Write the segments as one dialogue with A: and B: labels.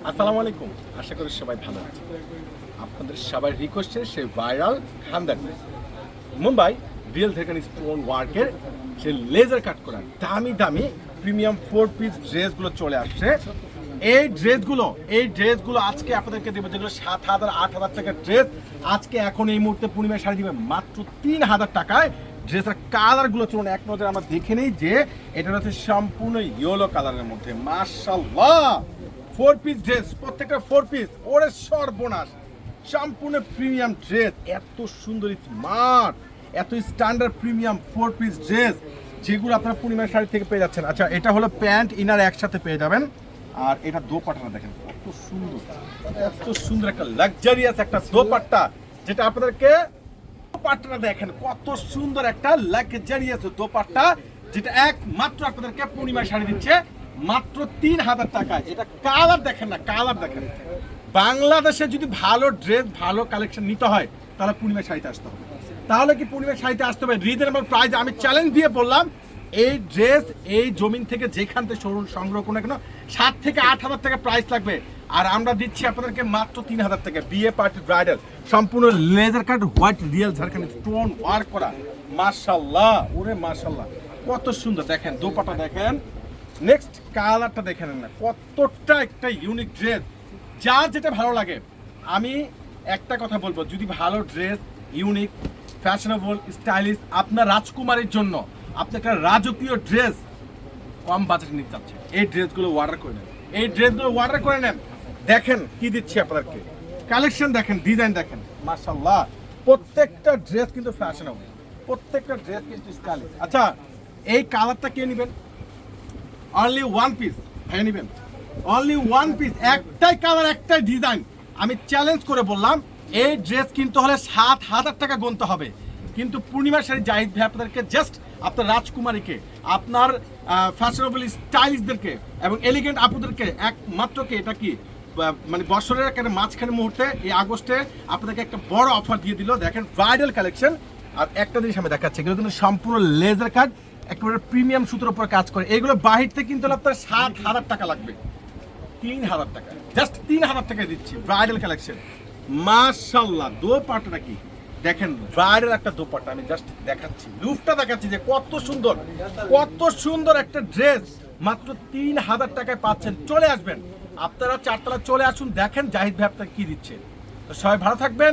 A: আসসালামু আলাইকুম। আশা করি সবাই ভালো আছে। আপনাদের সবাই রিকোয়েস্টে সেই ভাইরাল খানদান মুম্বাই রিয়েল থেকে স্টোন ওয়ার্কের সে লেজার কাট করা দামি দামি প্রিমিয়াম 4 পিস ড্রেসগুলো চলে আসছে। এই ড্রেসগুলো আজকে আপনাদেরকে দেবো, যেগুলো 7,000 8,000 টাকার ড্রেস আজকে এখন এই মুহূর্তে পূর্ণিমায় শাড়ি দিবে মাত্র 3,000 টাকায়। ড্রেসের কালারগুলো চলুন এক নজরে আমরা দেখে নেই যে এটা হচ্ছে সম্পূর্ণ ইয়েলো কালারের মধ্যে। মাশাআল্লাহ 4 পিস ড্রেস, প্রত্যেকটা 4 পিস, ওরে সর্বনাশ, সম্পূর্ণ প্রিমিয়াম ড্রেস, এত সুন্দর স্মার্ট, এত স্ট্যান্ডার্ড প্রিমিয়াম 4 পিস ড্রেস যেগুলো আপনারা পূর্ণিমার শাড়ি থেকে পেয়ে যাচ্ছেন। আচ্ছা, এটা হলো প্যান্ট ইনার একসাথে পেয়ে যাবেন। আর এটা দোপাট্টাটা দেখেন কত সুন্দর, এত সুন্দর একটা লাক্সারিয়াস একটা দোপাট্টা, যেটা আপনাদেরকে দোপাট্টাটা দেখেন কত সুন্দর একটা লাক্সারিয়াস দোপাট্টা, যেটা একমাত্র আপনাদেরকে পূর্ণিমার শাড়ি দিচ্ছে মাত্র 3,000 টাকায়। এটা কালার দেখেন না, কালার দেখেন। বাংলাদেশে যদি ভালো ড্রেস ভালো কালেকশন নিতে হয় তাহলে পূর্ণিমার শাড়িতে আসতে হবে। তাহলে কি পূর্ণিমার শাড়িতে আসতে হবে রিজনেবল প্রাইস। আমি চ্যালেঞ্জ দিয়ে বললাম, এই ড্রেস এই জমিন থেকে যেখান থেকে শোরুম সংগ্রহ করুন না কেন 7 থেকে 8,000 টাকা প্রাইস লাগবে, আর আমরা দিচ্ছি আপনাদেরকে মাত্র 3,000 টাকা। বিয়ে পার্টি ব্রাইডাল সম্পূর্ণ laser cut white real Jharkhand stone work করা। মাশাআল্লাহ, ওরে মাশাআল্লাহ, কত সুন্দর দেখেন দোপাট্টা দেখেন। নেক্সট কালারটা দেখেন না, কতটা একটা ইউনিক ড্রেস, যার যেটা ভালো লাগে। আমি একটা কথা বলবো, যদি ভালো ড্রেস ইউনিক ফ্যাশনেবল স্টাইলিশ আপনার রাজকুমারীর জন্য আপনি একটা রাজকীয় ড্রেস কম বাজেটে নিতে চাচ্ছেন, এই ড্রেসগুলো অর্ডার করে নেন, এই ড্রেসগুলো অর্ডার করে নেন। দেখেন কি দিচ্ছি আপনাদেরকে, কালেকশন দেখেন, ডিজাইন দেখেন, মাশাআল্লাহ প্রত্যেকটা ড্রেস কিন্তু ফ্যাশনেবল, প্রত্যেকটা ড্রেস কিন্তু স্টাইলিশ। আচ্ছা, এই কালারটা কে নেবেন? অনলি 1 পিস ভাই নেবেন, অনলি 1 পিস, একটাই কালার একটাই ডিজাইন। আমি চ্যালেঞ্জ করে বললাম, এই ড্রেস কিনতে হলে 7,000 টাকা গুনতে হবে, কিন্তু পূর্ণিমার শাড়ি জাহিদ ভাই আপনাদেরকে জাস্ট আপনার রাজকুমারীকে, আপনার ফ্যাশনেবল স্টাইলিশদেরকে এবং এলিগেন্ট আপুদেরকে একমাত্রকে, এটা কি মানে বছরের একটা মাঝখানে মুহূর্তে এই আগস্টে আপনাদেরকে একটা বড় অফার দিয়ে দিল। দেখেন ব্রাইডাল কালেকশন। আর একটা জিনিস আমি দেখাচ্ছি, এগুলো কিন্তু সম্পূর্ণ লেজার কাট, একেবারে প্রিমিয়াম সুতোর উপর কাজ করে। এগুলো বাহির থেকে কিন্তু আপনার 7,000 টাকা লাগবে, 3,000 টাকা, জাস্ট 3,000 টাকায় দিচ্ছি ব্রাইডাল কালেকশন। মাশাআল্লাহ দোপাট্টাটা কি দেখেন, ব্রাইডাল একটা দোপাট্টা, আমি জাস্ট দেখাচ্ছি, লুকটা দেখাচ্ছি যে কত সুন্দর, কত সুন্দর একটা ড্রেস মাত্র 3,000 টাকায় পাচ্ছেন। চলে আসবেন আপনারা, 4 তলা চলে আসুন, দেখেন জাহিদ ভাই আপনাকে কি দিচ্ছে। তো সবাই ভালো থাকবেন,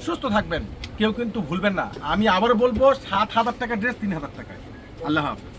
A: সুস্থ থাকবেন, কেউ কিন্তু ভুলবেন না। আমি আবারও বলবো 7,000 টাকা ড্রেস 3,000 টাকায়। আল্লাহ হাফেজ।